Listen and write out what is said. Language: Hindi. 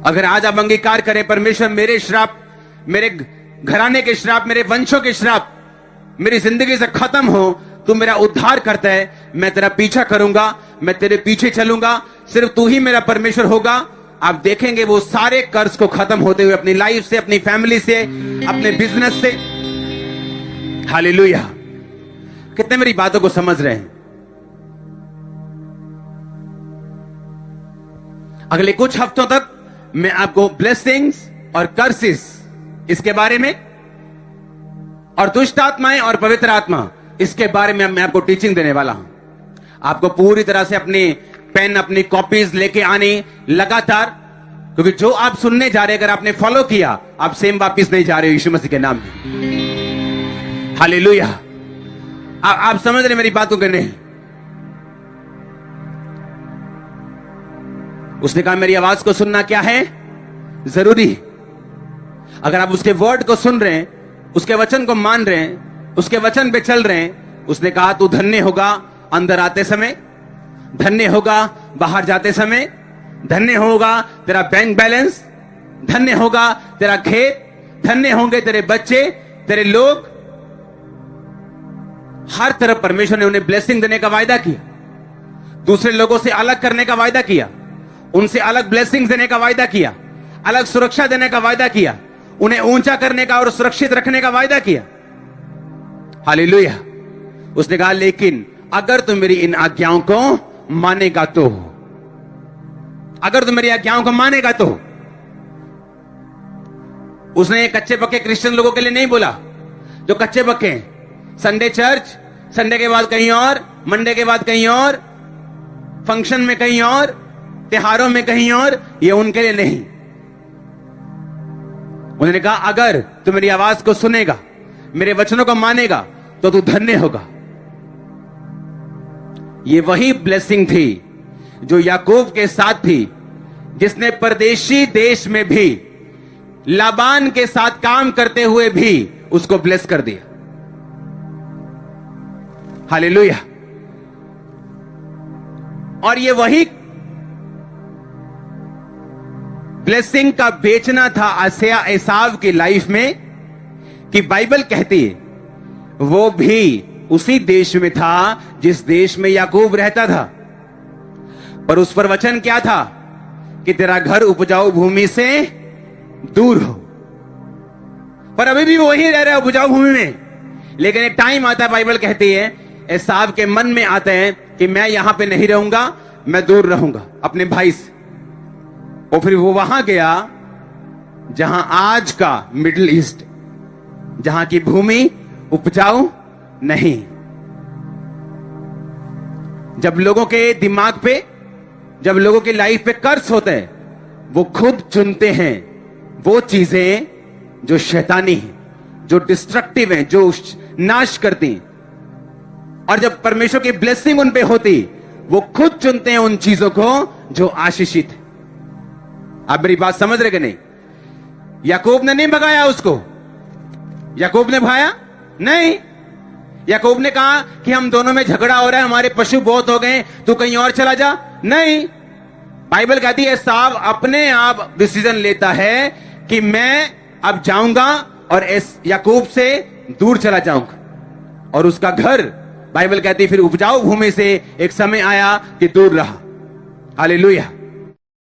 अगर आज आप अंगीकार करें, परमेश्वर मेरे श्राप, मेरे घराने के श्राप, मेरे वंशों के श्राप मेरी जिंदगी से खत्म हो, तू मेरा उद्धार करता है, मैं तेरा पीछा करूंगा, मैं तेरे पीछे चलूंगा, सिर्फ तू ही मेरा परमेश्वर होगा। आप देखेंगे वो सारे कर्ज को खत्म होते हुए अपनी लाइफ से, अपनी फैमिली से, अपने बिजनेस से। हालेलुया। कितने मेरी बातों को समझ रहे हैं? अगले कुछ हफ्तों तक मैं आपको ब्लेसिंग्स और कर्सेस इसके बारे में, और दुष्ट आत्माएं और पवित्र आत्मा इसके बारे में मैं आपको टीचिंग देने वाला हूं। आपको पूरी तरह से अपने पेन, अपनी कॉपीज लेके आने लगातार, क्योंकि जो आप सुनने जा रहे हैं, अगर आपने फॉलो किया, आप सेम वापिस नहीं जा रहे हो यीशु मसीह के नाम में। हालेलुया। आप समझ रहे मेरी बातों के नहीं? उसने कहा मेरी आवाज को सुनना क्या है? जरूरी। अगर आप उसके वर्ड को सुन रहे हैं, उसके वचन को मान रहे हैं, उसके वचन पे चल रहे हैं, उसने कहा तू धन्य होगा अंदर आते समय, धन्य होगा बाहर जाते समय, धन्य होगा तेरा बैंक बैलेंस, धन्य होगा तेरा खेत, धन्य होंगे तेरे बच्चे, तेरे लोग। हर तरफ परमेश्वर ने उन्हें ब्लेसिंग देने का वायदा किया, दूसरे लोगों से अलग करने का वायदा किया, उनसे अलग ब्लेसिंग देने का वायदा किया, अलग सुरक्षा देने का वायदा किया, उन्हें ऊंचा करने का और सुरक्षित रखने का वायदा किया। हालेलुया। उसने कहा लेकिन अगर तुम मेरी इन आज्ञाओं को मानेगा तो, अगर तुम मेरी आज्ञाओं को मानेगा तो। उसने कच्चे पक्के क्रिश्चियन लोगों के लिए नहीं बोला, जो कच्चे पक्के हैं, संडे चर्च, संडे के बाद कहीं और, मंडे के बाद कहीं और, फंक्शन में कहीं और, त्योहारों में कहीं और, ये उनके लिए नहीं। उन्होंने कहा अगर तू मेरी आवाज को सुनेगा, मेरे वचनों को मानेगा, तो तू धन्य होगा। ये वही ब्लेसिंग थी जो याकूब के साथ थी, जिसने परदेशी देश में भी लाबान के साथ काम करते हुए भी उसको ब्लेस कर दिया। हालेलुया। और ये वही ब्लेसिंग का बेचना था एसाव की लाइफ में, कि बाइबल कहती है वो भी उसी देश में था जिस देश में याकूब रहता था, पर उस पर वचन क्या था कि तेरा घर उपजाऊ भूमि से दूर हो। पर अभी भी वही रह रहा है उपजाऊ भूमि में, लेकिन एक टाइम आता है, बाइबल कहती है एसाव के मन में आता है कि मैं यहां पे नहीं रहूंगा, मैं दूर रहूंगा अपने भाई से। और फिर वो वहां गया जहां आज का मिडिल ईस्ट, जहां की भूमि उपजाऊ नहीं। जब लोगों के दिमाग पे, जब लोगों की लाइफ पे कर्ज होता है, वो खुद चुनते हैं वो चीजें जो शैतानी है, जो डिस्ट्रक्टिव है, जो नाश करती हैं। और जब परमेश्वर की ब्लेसिंग उन पे होती, वो खुद चुनते हैं उन चीजों को जो आशीषित है। आप मेरी बात समझ रहे कि नहीं? याकूब ने नहीं भगाया उसको, याकूब ने भगाया नहीं। याकूब ने कहा कि हम दोनों में झगड़ा हो रहा है, हमारे पशु बहुत हो गए, तू कहीं और चला जा। नहीं, बाइबल कहती है एसाव अपने आप डिसीजन लेता है कि मैं अब जाऊंगा और याकूब से दूर चला जाऊंगा। और उसका घर, बाइबल कहती है फिर उपजाऊ भूमि से एक समय आया कि दूर रहा। हालेलुया।